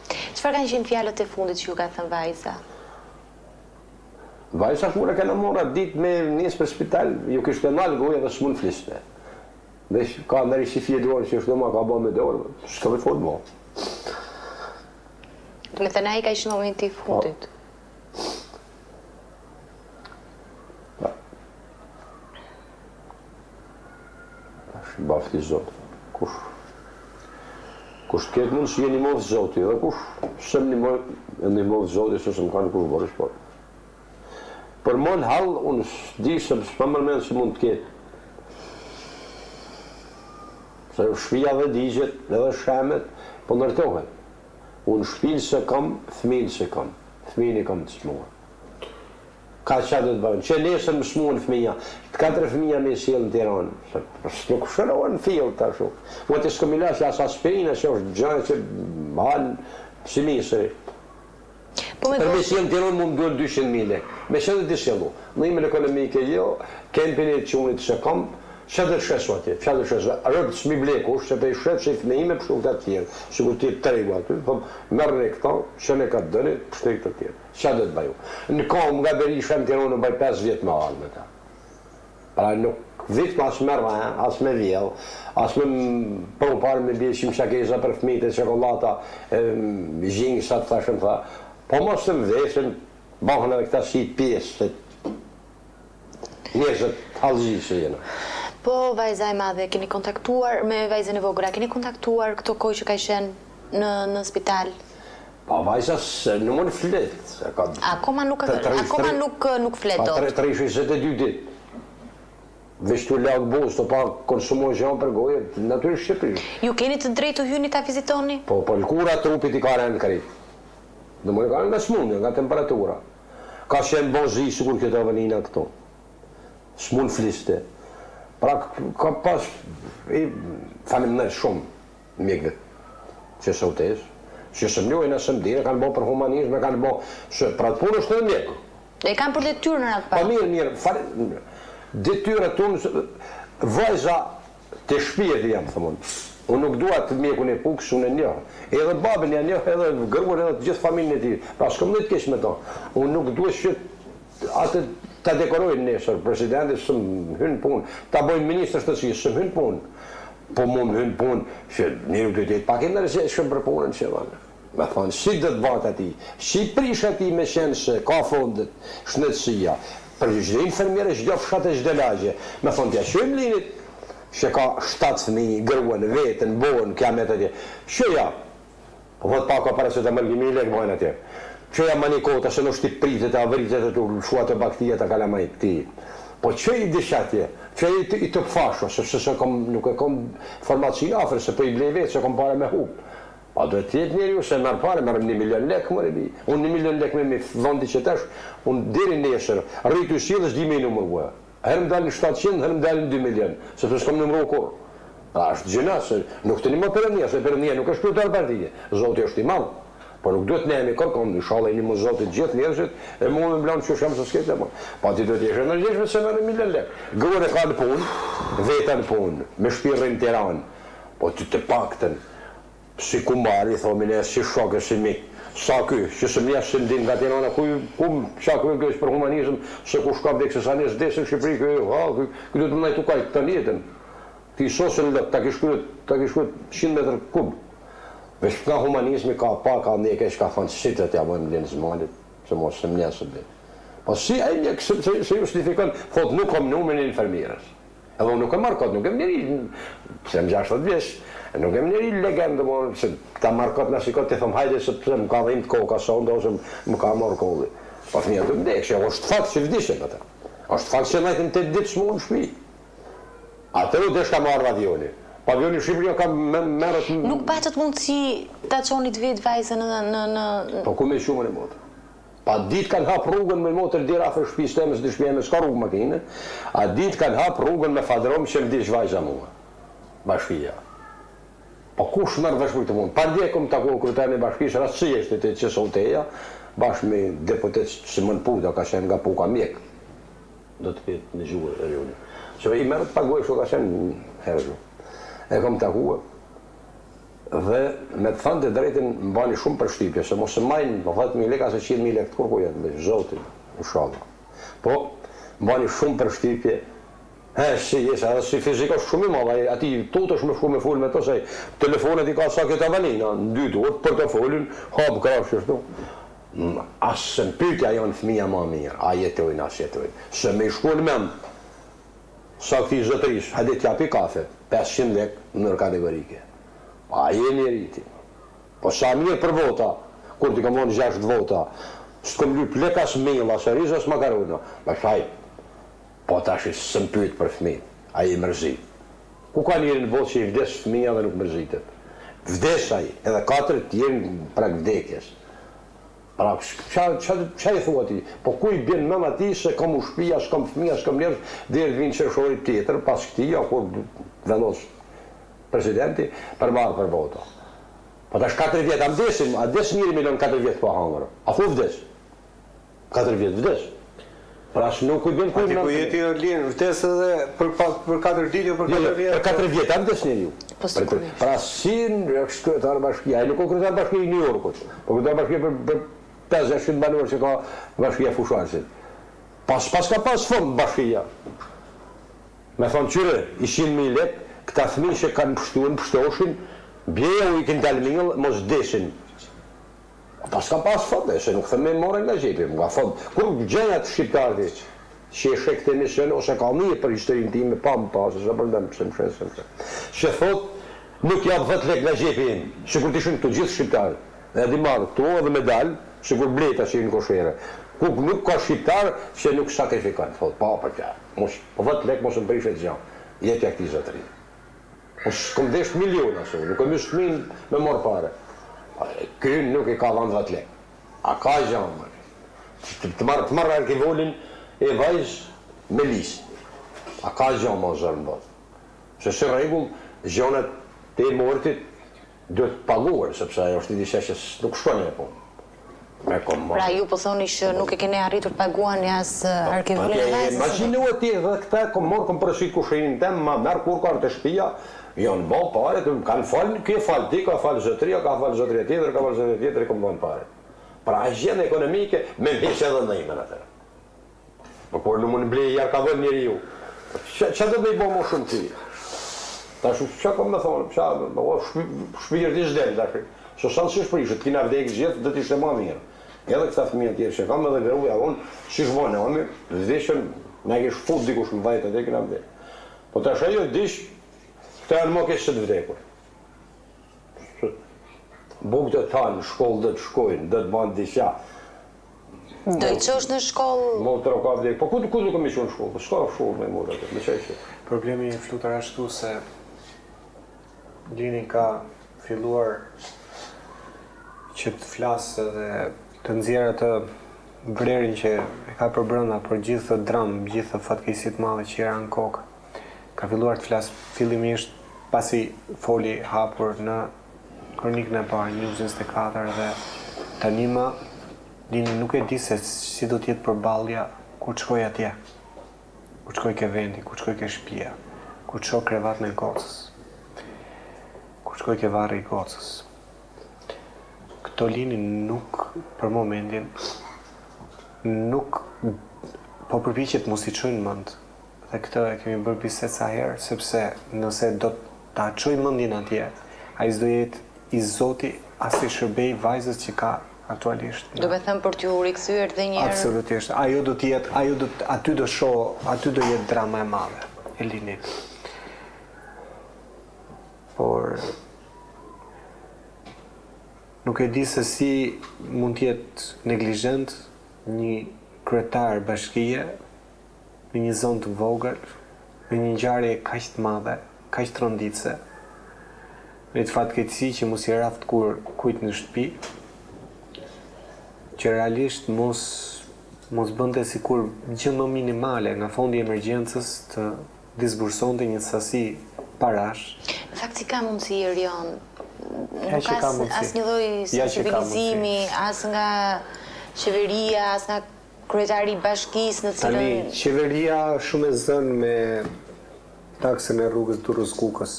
Çfarë kanë qenë fjalët e fundit që ju ka thënë vajza? Vajza kur e kena mora ditë me njësë për spital, ju kishtë të nalë goja dhe s'mun fliste. Dhe ka nëri si fje duarë që është do ma ka ba me dorë, s'ka me fort ma. Me të na i ka ishë në momenti i fundit? Ashtë bafti Zotë. Kush të ketë mundë që jeni movë Zotë, dhe kush sëm një movë Zotë, se së më kanë kush bërë shport. Për më në halë, unë di se s'pa mërmenë që mund të ketë. Se shpia dhe digjet, edhe shemet, po nërtohet. Unë shpinë se kam, fëminë se kam. Fëminë i kam të smuar. Ka që do të bëjnë. Që nesër më smuar në fëmija. Të 4 fëmija me sjellë në Tiranë. Nuk shërohen në fillë të ashu. Po të s'komila që as aspirina që është gjënë që halë si misëri. Për me sjellë në Tiranë mund duhet 200.000 lekë. Me që dhe të sjellu. Në ime ekonomike jo, kempin e që unit që kam, që dhe shesu atje, që dhe shesu, rëbë s'mi blekush, që pe i shetë që i fëme ime pështu këtë tjerë, që kur ti të regu aty, mërën e këta, që ne ka të dëni, pështu i këtë tjerë, që dhe të baju. Në kam nga Berisha në Tiranë në bëj 5 vjetë me alë me ta. Pra nuk vitë ma as me rrë, as me vjellë, as me përmë parë me bjeshim shakeza për fëmite, çokolata, zhingë, sa të thashëm tha, po mos të mvesën, bahën edhe këta si pjesë, njëzët halëzi që jenë. Po, vajza e madhe, keni kontaktuar me vajzën e vogël, keni kontaktuar këto kohë që ka qenë në spital? Po, vajza në më në fletë. Akoma nuk flet do? 362 ditë. Veç të lagë buzë, të pa konsumoj gjanë për gojë, natyrisht Shqipëri. Ju keni të drejtë të hyni ta vizitoni? Po, lëkura trupit i ka rënë kërit. Në më në ka rënë nga smundja, nga temperatura. Ka qenë bozi, sikur këtë avenina këto. Smund fliste. Pra ka pas, faleminderit shumë mjekve që së utesë, që së mjojnë, së mdire, kanë bo për humanizme, kanë bo, pra të punë është të mjekë. Dhe i kanë për detyrë në ratë pa? Pa mirë, detyrë të unë, vajza të shpijet jam, thëmonë. Unë nuk dua të mjekun e pukës, unë e njohë. Edhe babin e njohë, edhe gërgur, edhe të gjithë familjen e ti. Pra s'kom dhe të kesh me ta. Unë nuk dua që atë ta dekorojnë nesër, presidenti së më hynë punë, ta bojnë ministrë shtësisë, së më hynë punë. Po mu më hynë punë, që njëru të jetë pak e nërëzeshëm për punën që vanë. Me thonë, si dhe të batë ati, si prish ati me shenë se ka fondet, shnetësia, për gjithë infermire, gjithë fshatë e gjithë lagje. Me thonë, tja shëjmë linit, që ka 7 fëmijë, gëruen, vetën, bojnë, kiamet atje. Shëja, po vëtë pak ka para se të mërgjimi lekë bojnë atje. Që jam manikota, se nuk shti pritet e avritet e të shuat e baktijet e kalamajt ti. Po që i dishatje, që i të pëfasho, sepse nuk e kom formacion afer, se për i blej vetë, se kom pare me hub. Pa do të jetë njeri ju se merë pare, merëm 1 milion lekë, mërë bi. Unë 1 milion lekë me vëndi që tesh, unë deri nesër, rritu si dhe s'di me i numër bua. Herëm dalin 700, herëm dalin 2 milion, sepse s'kom numëru kur. Pra është gjëna, se nuk të një më përëndia, se përëndia nuk është kryetar partije, Zoti është i madh. Po nuk duhet ne jemi kërkom, inshallah një më Zotit gjithë njerëzit, e mu me blanë që shemë së skete, pa ti duhet jesh energjeshme se merë 1 milion lekë. Gërën e ka në punë, veta në punë, me shpirën në Tiranë, po ty të pakten, si kumari, thomin e si shokë, si mikë, sa ky, që së mjashtë që ndin nga Tirana, qa ky është për humanizm, se ku shka vdekë, se sa njës desë në Shqipëri, ky duhet më najtu kajtë të njetën. Ti sosën lëtë, ta kishkujt 100 metër kubë. Vesh nga humanizmi ka pa, ka ndjeke që ka thonë sitët ja bëjmë linë zmalit, që mos se më njësë dhe. Po si e një, se justifikon, thot nuk kom numrin e infermierës. Edhe unë nuk e marrë kod, nuk e më njëri, se më 60 vjesh, Nuk jem njëri legendë, se ta markot në shikot të thëmë hajde sepse më ka dhimë të koka sonda ose më ka marrë kolli. Po fëmija të vdekë, që është fakt që vdishe këta. është fakt që najtën 8 ditë shmu në shpi. Atër u desh ka marrë avioni. Pa avioni Shqipëria ka merët... Nuk patët mundësi ta çonit vetë vajzën në... Po ku me shumën e motë? Pa ditë kanë hap rrugën me motër dira afër shtëpisë temës dhe shtëpia s'ka rrugë makine. A ditë kanë hap rrugën me fadrom që vdish vajza mua. Bashkia. Po kush merr vesh këtë mund? Pa dje kom takuar kryetarin e bashkisë rastësisht te Çesoteja, bashkë me deputet Simon Puda ka qenë nga Puka mjek. Do të jetë në gjuhë e rjoni. Që i merret paguaj kështu ka qenë herë. E kom takuar. Dhe me të thënë të drejtin më bani shumë përshtypje, se mos e majnë 10.000 lekë ose 100.000 lekë të kur ku jetë, me zotin, inshallah. Po, më bani shumë përshtypje, si jesë, edhe si fizika është shumë i madhe, ati tot është me shumë e full me të sej, telefonet i ka sa këtë avalina, në 2 duhet, portofolin, hapë krash qështu. Asë se në pytja janë fëmija ma mirë, a jetojnë, as jetojnë. Se me i shkull mem, sa këti zëtërish, hajde t'japi kafe, 500 lekë në kategorike. A je njeriti. Po sa mirë për vota, kur t'i kam vonë 6 vota, s'kom lyp lekas mela, se rizas makarona. Ma shaj, po tash së më pyet për fëmin, a je mërzit. Ku ka njeri në botë që i vdes fëmija dhe nuk mërzitet? Vdes a i, edhe 4 t'jenë prak vdekjes. Pra, qa i thua ti? Po ku i bjen mëm ati se kam u shpia, s'kam fëmija, s'kam njerës, dhe vinë qërshorit tjetër, pas këti, kur vendos presidenti, përmarë për vota. Po tash 4 vjetë, a vdesim, a vdes njëri milion 4 vjetë po hangërë. A thu vdes? 4 vjetë vdes. Pra që nuk i bjen kujnë... Ati ku jeti o linë, vdes edhe për 4 ditë o për 4 vjetë? Për 4 vjetë, a vdes njëri ju? Po sigurisht. Pra si në kryetar bashkia, a nuk o kryetar bashkia i New Yorkut, po kryetar bashkia për 500 banor që ka bashkia Fusharësit. Pas ka pas fond bashkia. Me thonë qyre, ishin 1.000 lekë, këta thmi që kanë pështoshin, bjeja u i kënë dalmingëll, mos deshin. Pas ka pas fonde, se nuk thëmë me more nga gjepi, nga fond. Kur gjenjat shqiptarëti, që e shek të emision, ose ka një për historin ti me pa më pas, se përdem, se më shenë. Që thot, nuk jabë 10 lek nga gjepi im, që kur t'ishin të gjithë shqiptarë, dhe di marë këto edhe medal, që kur bleta që i në koshere. Kur nuk ka shqiptarë, që nuk sakrifikan, thot, pa për tja, po 10 lek mos më prishet gjanë, jetja këti zëtëri. Kom desh miliona, nuk e mysë fëmin me morë pare. Kënë nuk i ka dhanë 10 lek. A ka gjanë, të marrë arkivolin e vajzë me lisë. A ka gjanë ma zërë në botë. Se së regull, gjanët të e mortit duhet paguar, sepse ajo është i dishe që nuk shkone e punë. Pra ju po thoni që nuk e kene arritur paguan jasë arkivolin e vajzës? Imaginu e ti dhe këta kom përësit kushinin tem, ma merë kur ka të shpia, janë bon pare, kanë falë, kje falë ti, ka falë zëtëria, ka falë zëtëria tjetër, ka falë zëtëria tjetër, i kom bon pare. Pra a gjenë ekonomike, me mheqë edhe në imen atërë. Por në mund blej jarë ka vën njëri ju. Qa do me i bo më shumë ti? Ta shu, qa kom me thonë, shpirë t'i shdel, ta shu. So sanë që shprishët, kina vdekë gjithë, dhe t'ishte ma mirë. Edhe këta fëmija tjerë që kam edhe gruja unë, që shvone, onë, vdeshën, me kish fut dikush në vajtë edhe kina vdekë. Po të asha jo dish, këta janë më keshë të vdekur. Buk të tanë, shkollë dhe të shkojnë, dhe të banë disha. Do i qosh në shkollë? Më të roka vdekë, po ku nuk e mishon shkollë? Shka shkollë me mërë atë, me qaj që? Problemi i Flutur ashtu se Lini ka filluar që të flasë dhe të nxjerrë atë vrerin që e ka për brenda për gjithë të dramë, gjithë të fatkeqësitë madhe që era në kokë. Ka filluar të flasë fillimisht pasi foli hapur në kronikën e parë, News 24 dhe tani më Lini nuk e di se si do t'jetë përballja kur të shkoj atje. Kur të shkoj ke vendi, kur të shkoj ke shtëpia, kur të shoh krevatën e Kocës. Kur të shkoj ke varri i Kocës. Këto Lini nuk, për momentin, nuk po përpiqet mos i çojnë mend. Dhe këtë e kemi bërë bisedë sa herë, sepse nëse do ta çoj mendin atje, ai s'do jetë i zoti as i shërbej vajzës që ka aktualisht. Do me thëmë për t'ju rikthyer dhe njerë? Absolutisht. Ajo do t'jetë, aty do jetë drama e madhe, e Linit. Por Nuk e di se si mund t'jetë neglizhent një kryetar bashkie në një zonë të vogël, në një ngjarje kaq të madhe, kaq tronditse, me të fatkeqësi që mos i raft kur kujt në shtëpi, që realisht mos bënte sikur gjë më minimale nga fondi i emergjencës të disbursonte një sasi parash. Në fakt si ka mundësi Erion, Ja nuk që ka ka mundësi. as një lloj Ja që ka sensibilizimi, as nga qeveria, as nga kryetari i bashkisë në Tani, cilën qeveria shumë e zënë me taksën e rrugës Durrës-Kukës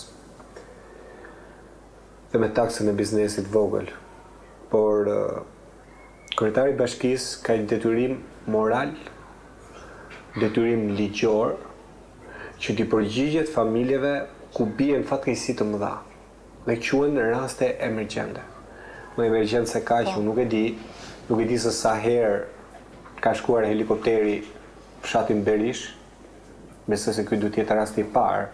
dhe me taksën e biznesit vogël. Por kryetari i bashkisë ka një detyrim moral, detyrim ligjor, që t'i përgjigjet familjeve ku bien fatkeqësi të mëdha dhe quhen në raste emergjente. Në emergjencë ka që unë nuk e di se sa herë ka shkuar helikopteri fshatin Berish, besoj se ky duhet jetë rasti i parë.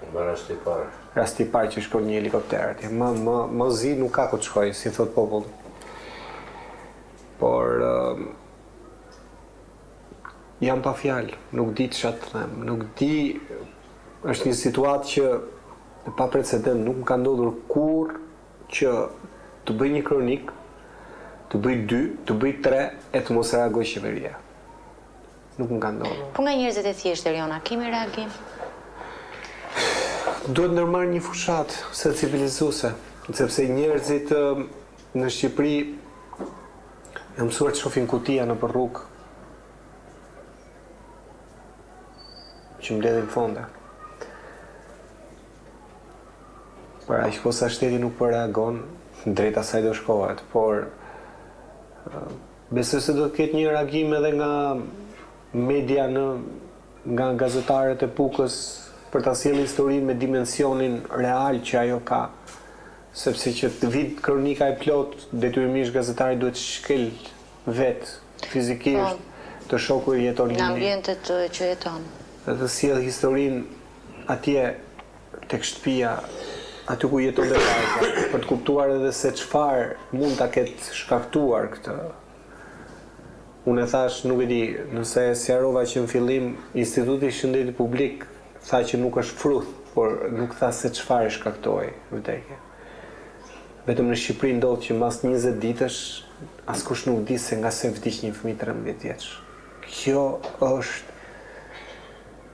Rasti i parë që shkon një helikopter atje. Më zi nuk ka ku të shkoj, si thot populli. Por jam pa fjalë, nuk di çfarë të them, nuk di, është një situatë që pa precedent, nuk më ka ndodhur kurrë që të bëj një kronik, të bëj 2, të bëj 3 e të mos reagoj qeveria. Nuk më ka ndodhur. po nga njerëzit e thjeshtë Eriona, kemi reagim? Duhet ndërmarrë një fushat sensibilizuese, sepse njerëzit në Shqipëri janë mësuar të shohin kutia në për rrugë që mbledhin fonde. Por aq kosa shteti nuk po reagon, drejt asaj do shkohet, por besoj se do të ketë një reagim edhe nga media nga gazetarët e Pukës për ta sjellë historinë me dimensionin real që ajo ka. Sepse që të vit kronika e plot, detyrimisht gazetari duhet të shkel vetë fizikisht të shohë ku jeton Nga lini. ambientet që jeton. Dhe të sjell historinë atje tek shtëpia, aty ku jeton dhe vajza, për të kuptuar edhe se çfarë mund ta ketë shkaktuar këtë. Unë e thash, nuk e di, nëse sqarova që në fillim Instituti i Shëndetit Publik tha që nuk është fruth, por nuk tha se çfarë shkaktoi vdekjen. Vetëm në Shqipëri ndodh që mas 20 ditësh askush nuk di se nga se vdiq një fëmijë 13 vjeç. Kjo është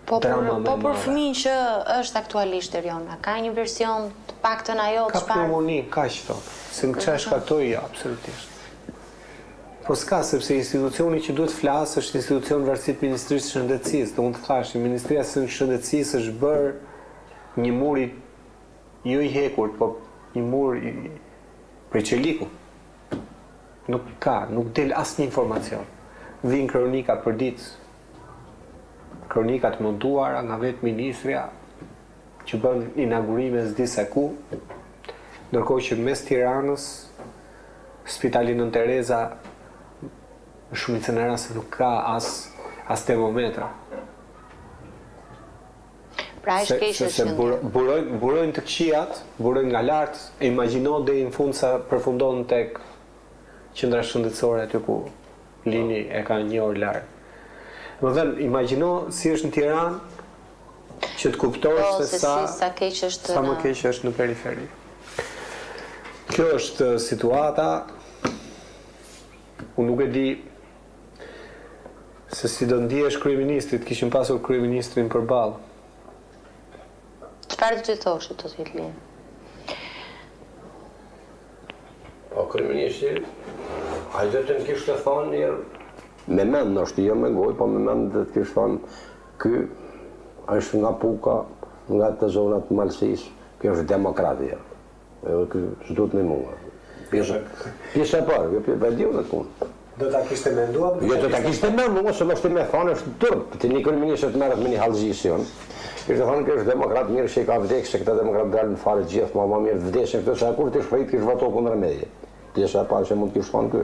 Po drama më e për madhe. fëmijën që është aktualisht Eriona, ka një version të paktën ajo Ka çfarë? pneumoni, kaq thot. Se në çfarë shkaktoi, jo, absolutisht. Po s'ka, sepse institucioni që duhet flasë është institucion varësit Ministrisë së Shëndetësisë. Dhe unë të thash, Ministria së Shëndetësisë është bërë një mur jo i hekur, po një mur prej qeliku. Nuk ka, nuk del asnjë informacion. Vin kronika për ditë, kronikat montuara nga vetë ministria, që bën inaugurime s'di se ku, ndërkohë që mes Tiranës, Spitali Nën Tereza, në shumicën e rasteve nuk ka as termometra. Pra është keq Se është gjendja. burojnë të këqijat, burojnë nga lart, e imagjino deri në fund sa përfundon tek qendra shëndetësore aty ku lini e ka 1 orë larg. Më thënë, imagjino si është në Tiranë, që të kuptosh Po, se se sa keq është sa më në- keq është në periferi. Kjo është situata. Unë nuk e di se si do ndihesh kryeministrit, kishim pasur kryeministrin përballë. Çfarë do të thoshit të Lin? Po, kryeministri, ai do të kishte thonë një me mend, është jo me gojë, po me mend do të kishte thonë ky është nga Puka, nga të zonat Malësisë, ky është demokratia. Edhe ky s'duhet me mua. Pjesa e parë, e di unë punë. Do ta kishte menduar? Jo të ta kishte me mua, se mos të me thonë është turp, të një kryeministër të merret me një hallëzision. Kishte thonë që është demokrat mirë që i ka vdekë, se këta demokrat dalën fare gjithë, ma mirë vdesin këto, sa kur ti shpejt kish voto kundër meje. Pjesa e parë që mund të kish thonë ky.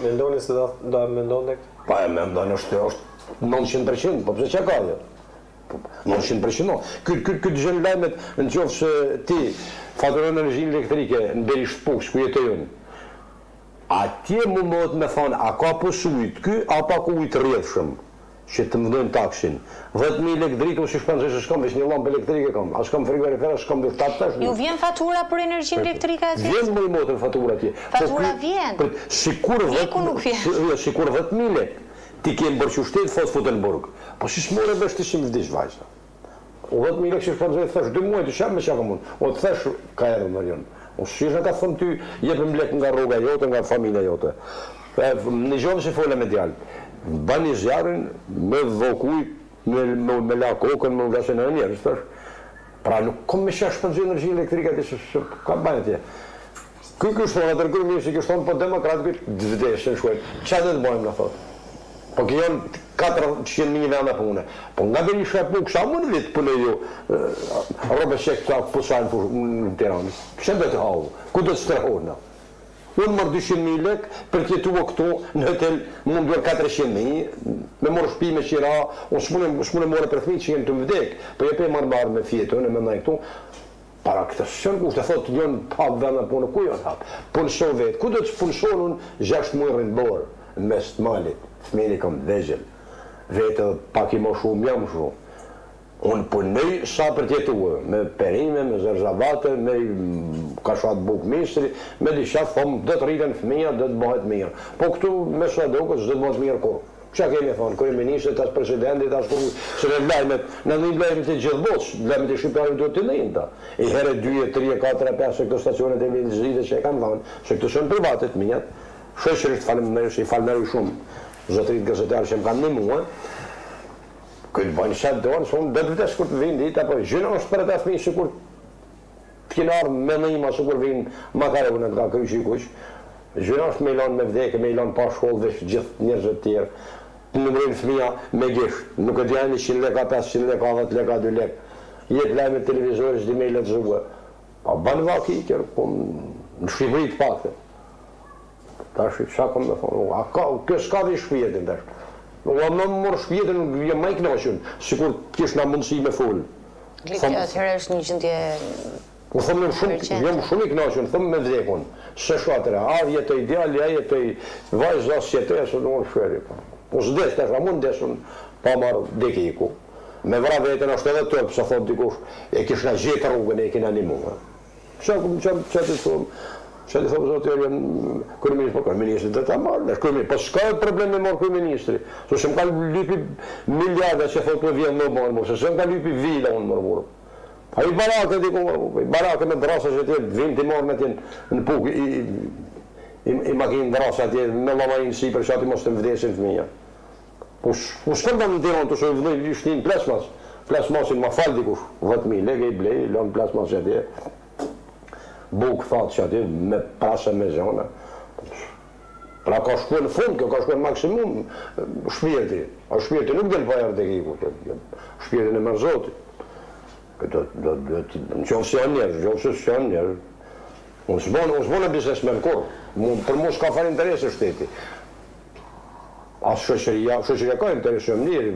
Mendoni se do mendonte këtë? Pa e mendon është 900%, po pse çka ka jo? 900%. Ky dëgjon lajmet në qoftë se ti faturon energjinë elektrike në Berish Pukës, ku jetoj unë. atje mundohet me thonë, a ka pësujt ky, apo ka ujtë rrjedhshëm, që të mëdojnë taksin. 10.000 lek dritë u si shpenzoj se s'kam, veç një lampë elektrike kam. A s'kam frigorifer, s'kam dhe 7-8. Ju vjen fatura për energjinë elektrike atje? Vjen më i motër fatura atje. Fatura vjen? Sikur 10.000 lek, ti kemë bërë që shtetë, thot futën në burg. Po si s'more bësh të shimë vdish vajza. O 10.000 lek që shpenzoj, thash 2 muaj të shemë me që ka mund. O të thash ka edhe mërjon. O shishë ka thëmë ty, jepëm lek nga rruga jote, nga familja jote. Në gjohë që folë me djallë. Bani zjarin, me dhokuj, me la kokën, me vlasën e njerës, thash. Pra nuk kom me që shpenzoj energji elektrike ati, që ka banë atje. Kështonë, atër kërëmirë që kështonë, po demokratë këtë dvdesën shkuet. Qa dhe të bojmë, në thotë? Po kjo janë 400.000 venda pune. Po nga beri shkaj kësha mund vitë punë ju, robe që këta pusajnë në Tiranë. Që dhe të hau? Ku dhe të strehonë? Unë mërë 200.000 lek, për tjetua këtu në hotel mund duar 400.000, me morë shpi me qira, unë s'mune morë për thmi që jenë të vdek, për jepe marë barë me fjetën e me ndaj këtu, para këtë shënë kushtë, e thotë njën hapë venda punë, ku janë hapë? Punëso vetë, ku dhe të punëson unë 6 muaj rindborë, në mes të malit, fëmini kam vegjel, vetë pak i më shumë, jam shumë. Unë punëj sa për tjetuë, me perime, me zërzavate, me kashat buk misri, me disha thomë, dhe të rritën fëmija, dhe të bëhet mirë. Po këtu me shadokës, dhe të bëhet mirë kur. Qa kemi thonë, kryeministrit, as presidentit, as kur, se në lajmet, në një lajmet e gjithë bosh, lajmet e shqiptarit duhet të nëjnë ta. I herë 2, 3, 4, 5, se këto stacionet e vizite që e kanë thonë, se këto shumë privatet minjat, shëshërisht i falëmeri shumë, zotrit gazetarë që më kanë në mua, këtë bëjnë qatë donë, shumë dhe të vëtes kur të vinë ditë, apo gjënë është për e të fmi, që kur të kinarë me nëjma, që kur vinë makarevunet nga kryqë i kuqë, gjënë është me ilan me vdekë, me ilan pa shkollë dhe gjithë njerëzët tjerë, të nëmërinë fëmija me gishtë, nuk e djajnë 100 leka, 500 leka, 10 leka, 2 lek, jetë lajme televizorës dhe me i letë zhugë, pa banë vaki i kjerë, po në Shqipëri të pakë. Ta është që kom me thonë, kjo s'ka dhe i shpijetin dhe Ua më morë shpjetin, jam ma i knaqën, si kur t'kesh nga mundësi me full. Glitja atëherë është një gjendje... U thëmë jam shumë i knaqën, thëmë me vdekun. Se shkatëre, a jetoj djali, a jetoj vajzë, as jetoj, asë në morë shferi. U s'des, të shra mund desun, pa marë deke i ku. Me vra vetën është edhe tërpë, sa thot dikush, e kish nga gjetë rrugën e kina një mua. Që të thumë? Që të thomë zotë janë kërëministri, po kërëministri dhe ta marrë, po s'ka problem me morë kërëministri, so se më ka lypi miljarda që thotë me vjenë në marrë, se se më ka lypi vila unë mërë. A i barake di ku mërë, i barake me drasa që tjetë, vinë të marrë me tjenë në pukë, i makinë drasa tjetë, me lamajinë si për që ati mos të vdesin fëmija. Po s'këm të më tironë të shumë vëdhëj, ishtë një plasmas, plasmasin ma falë dikush, 10.000 lege i blej, lanë plasmas që tje. Buk thatë që ati, me prasë me zona. Pra ka shkuar në fund, ka shkuar maksimum shpirti. A shpirti nuk del pa jarë të kiku, shpirti në mërzoti. Në qovë se janë njerë, qovë se janë njerë. Unë s'bone biznesmen kur, për mu s'ka farë interese shteti. Asë shëqëria ka interese më njëri,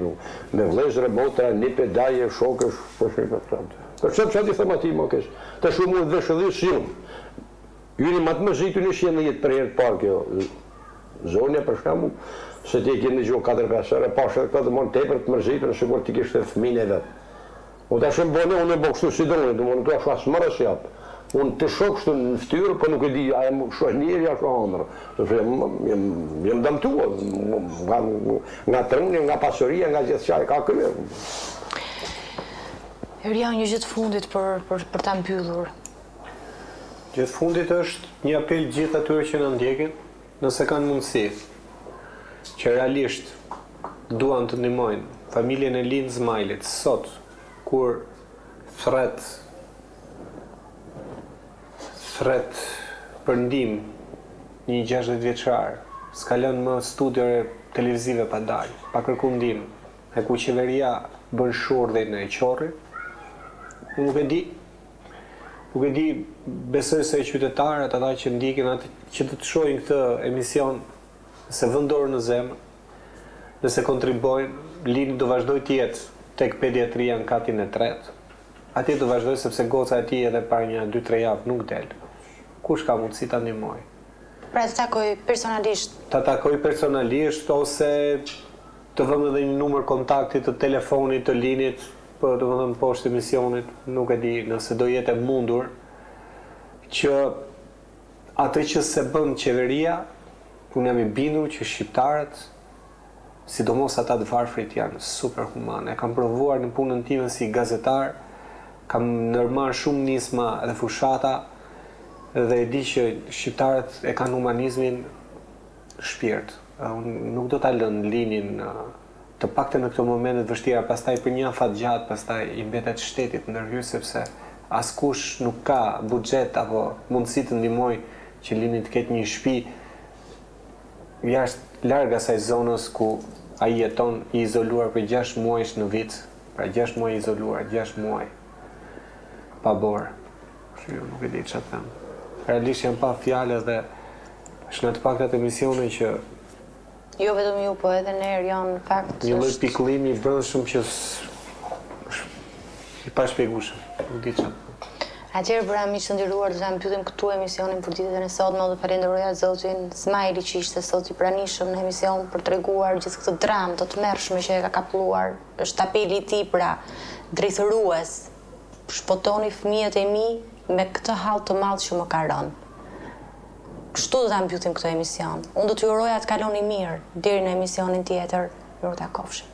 me vlezre, botra, nipe, daje, shokësh, për që ati thëma ti më kesh, të shumë mund dhe shëdhë si unë. Juni matë më zhitu një shenë në jetë për herë parë kjo zonja për shkamu, se ti e kjenë në gjuhë 4-5 ere, pashe këta dhe mund tepër të më zhitu në sigur ti kishtë të fëmine vetë. U të shumë bëne, unë e bëhë kështu si dronë, të mund të ashtu asë mërë si japë. Unë të shokë kështu në ftyrë, për nuk e di, a e më shohë njëri, a shohë andrë. Jem dëmtua, nga trënje, nga pasoria, nga gjithë qaj, ka kërë. Erja, një gjithë fundit për ta mbyllur. Gjithë fundit është një apel gjithë atyre që në ndjekin, nëse kanë mundësi, që realisht duan të ndihmojnë familjen e Lind Zmajlit sot, kur thret për ndihmë një 60 vjeçar, s'ka lënë më studiore televizive pa dalë, pa kërku ndihmë, e ku qeveria bën shurdhën e qorri. Nuk e di, besoj se qytetarët ata që ndikin atë që të shohin këtë emision, se vën dorë në zemër, nëse kontribojnë, Lindi do vazhdoj të jetë tek pediatria në katin e 3. Atje do vazhdoj sepse goca e tij edhe para një 2-3 javë nuk del. Kush ka mundësi ta ndihmoj? Pra të takoj personalisht? Ta takoj personalisht ose të vëmë edhe një numër kontakti të telefonit të linit, për të vëmë poshtë emisionit, nuk e di nëse do jetë e mundur, që atë që se bën qeveria, unë jam i bindur që shqiptarët, sidomos ata të varfrit, janë super humane. Kam provuar në punën time si gazetar, kam nërmarr shumë nisma dhe fushata, dhe e di që shqiptarët e kanë humanizmin shpirt. Unë nuk do ta lënë linin të paktën në këto momentet vështira, pastaj për një afat gjatë, pastaj i mbetet shtetit ndërhyrë, sepse askush nuk ka buxhet apo mundësi të ndihmoj që lini të ketë një shtëpi jashtë larg asaj zonës ku ai jeton i izoluar për 6 muajsh në vit, pra 6 muaj izoluar, 6 muaj pa borë. Nuk e di çfarë them. Realisht jam pa fjalë dhe është në të paktat emisione që Jo vetëm ju, po edhe ne janë në fakt. Një lloj pikëllimi i brendshëm që i pashpjegueshëm. Nuk di çfarë. Atëherë pra miq të nderuar, do ta mbyllim këtu emisionin për ditën e sotme. Do falenderoja zotin Smajli që ishte sot i pranishëm në emision për treguar gjithë këtë dramë të tmerrshme që e ka kapluar. Është apeli i tij pra drejtërues. Shpotoni fëmijët e mi me këtë hall të madh që më ka rënë. Kështu do ta mbyllim këtë emision. Unë do t'ju uroja të kaloni mirë deri në emisionin tjetër. Ju takofshim.